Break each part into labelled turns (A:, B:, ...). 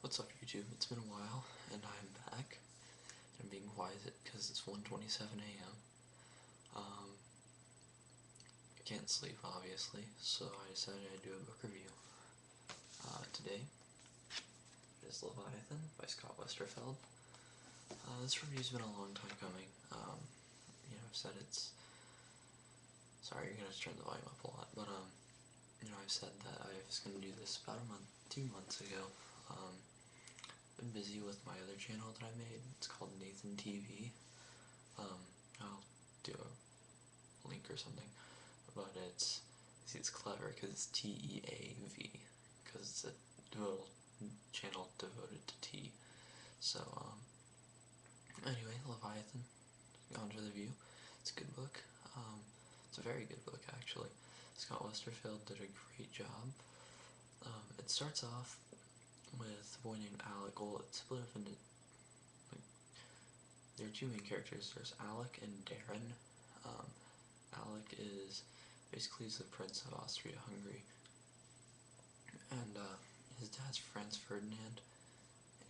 A: What's up, YouTube? It's been a while, and I'm back. I'm being quiet because it's 1:27 a.m. I can't sleep, obviously, so I decided I'd do a book review. Today is Leviathan by Scott Westerfeld. This review's been a long time coming. I've said it's... Sorry, you're gonna turn the volume up a lot, but, I've said that I was gonna do this about 2 months ago. Been busy with my other channel that I made. It's called Nathan TV. I'll do a link or something, but it's clever because it's TEAV, because it's a channel devoted to tea. So anyway, Leviathan, on to the review. It's a good book. It's a very good book, actually. Scott Westerfeld did a great job. It starts off with a boy named Alec. Well, it's split up into, there are two main characters. There's Alec and Darren. Alec is basically the Prince of Austria-Hungary, and his dad's Franz Ferdinand,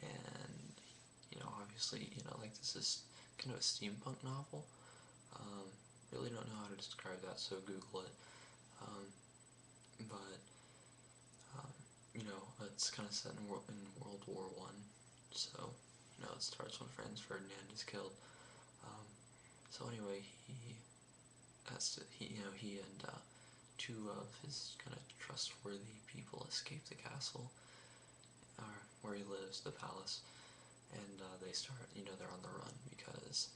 A: and obviously, this is kind of a steampunk novel. Really don't know how to describe that, so Google it. It's kind of set in World War I, so, it starts when Franz Ferdinand is killed. So anyway, he and two of his kind of trustworthy people escape the castle, where he lives, the palace, and they start, they're on the run because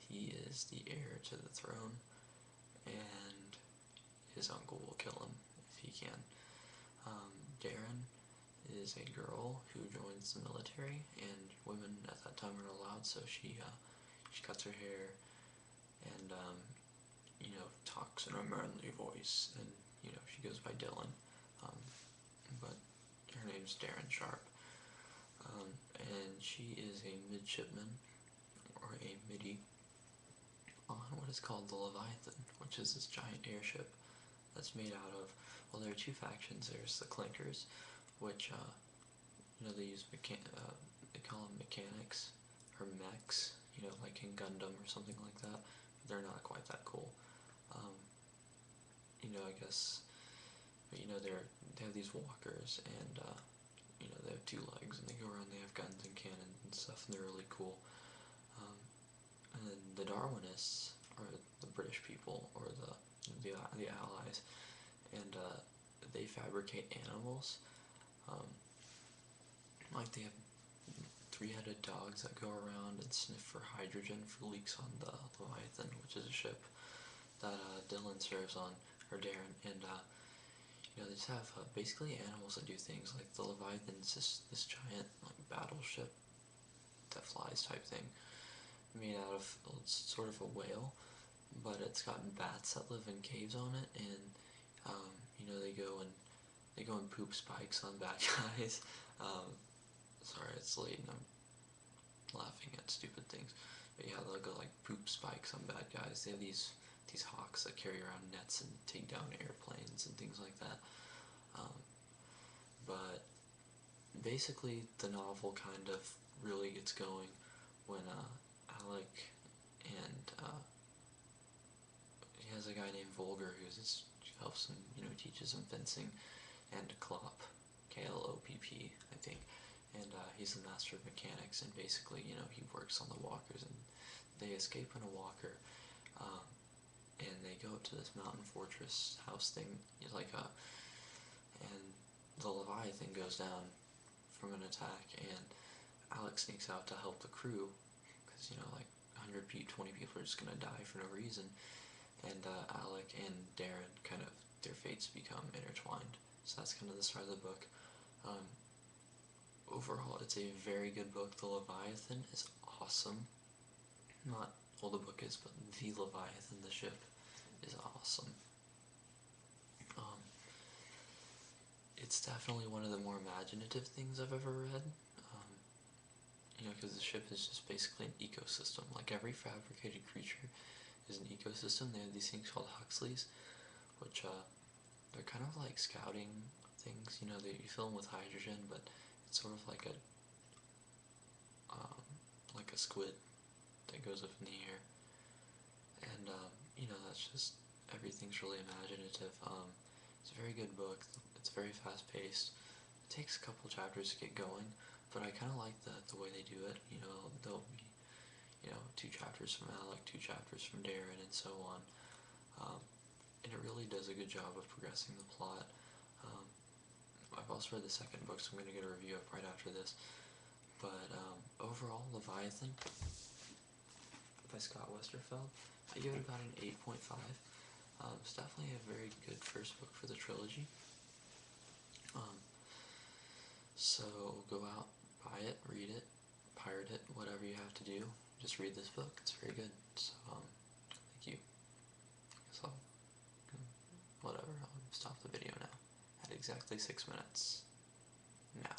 A: he is the heir to the throne, and his uncle will kill him if he can. Darren is a girl who joins the military, and women at that time are allowed, so she cuts her hair and talks in a manly voice, and she goes by Dylan, but her name's Darren Sharp, and she is a midshipman, or a middy, on what is called the Leviathan, which is this giant airship that's made out of, well, there are two factions. There's the Clinkers, which they use they call them mechanics or mechs, like in Gundam or something like that, but they're not quite that cool. I guess, but they have these walkers, and they have 2 legs, and they go around, they have guns and cannons and stuff, and they're really cool. And then the Darwinists are the British people, or the Allies, and they fabricate animals. Like, they have 3-headed dogs that go around and sniff for hydrogen for leaks on the Leviathan, which is a ship that Dylan serves on, or Darren, and they just have basically animals that do things. Like, the Leviathan's this giant, like, battleship that flies type thing, made out of, well, it's sort of a whale, but it's got bats that live in caves on it, and they go and poop spikes on bad guys. Sorry, it's late and I'm laughing at stupid things, but yeah, they'll go like poop spikes on bad guys. They have these hawks that carry around nets and take down airplanes and things like that. But basically, the novel kind of really gets going when Alec and he has a guy named Volger who helps him, teaches him fencing, and Klopp, Klopp, I think, and he's the master of mechanics, and basically, he works on the walkers, and they escape in a walker, and they go up to this mountain fortress house thing, and the Leviathan goes down from an attack, and Alex sneaks out to help the crew, because, 100 people, 20 people are just gonna die for no reason, and Alec and Darren kind of, their fates become intertwined. So that's kind of the start of the book. Overall, it's a very good book. The Leviathan is awesome. Not all the book is, but the Leviathan, the ship, is awesome. It's definitely one of the more imaginative things I've ever read. Because the ship is just basically an ecosystem. Like, every fabricated creature is an ecosystem. They have these things called Huxleys, which they're kind of like scouting things. You fill them with hydrogen, but it's sort of like a a squid that goes up in the air. And, that's just, everything's really imaginative. It's a very good book. It's very fast-paced. It takes a couple chapters to get going, but I kind of like the way they do it. There'll be, 2 chapters from Alec, 2 chapters from Darren, and so on. And it really does a good job of progressing the plot. I've also read the second book, so I'm going to get a review up right after this. But overall, Leviathan by Scott Westerfeld, I give it about an 8.5. It's definitely a very good first book for the trilogy. So go out, buy it, read it, pirate it, whatever you have to do. Just read this book. It's very good. So thank you. So whatever. I'll stop the video now at exactly 6 minutes. Now.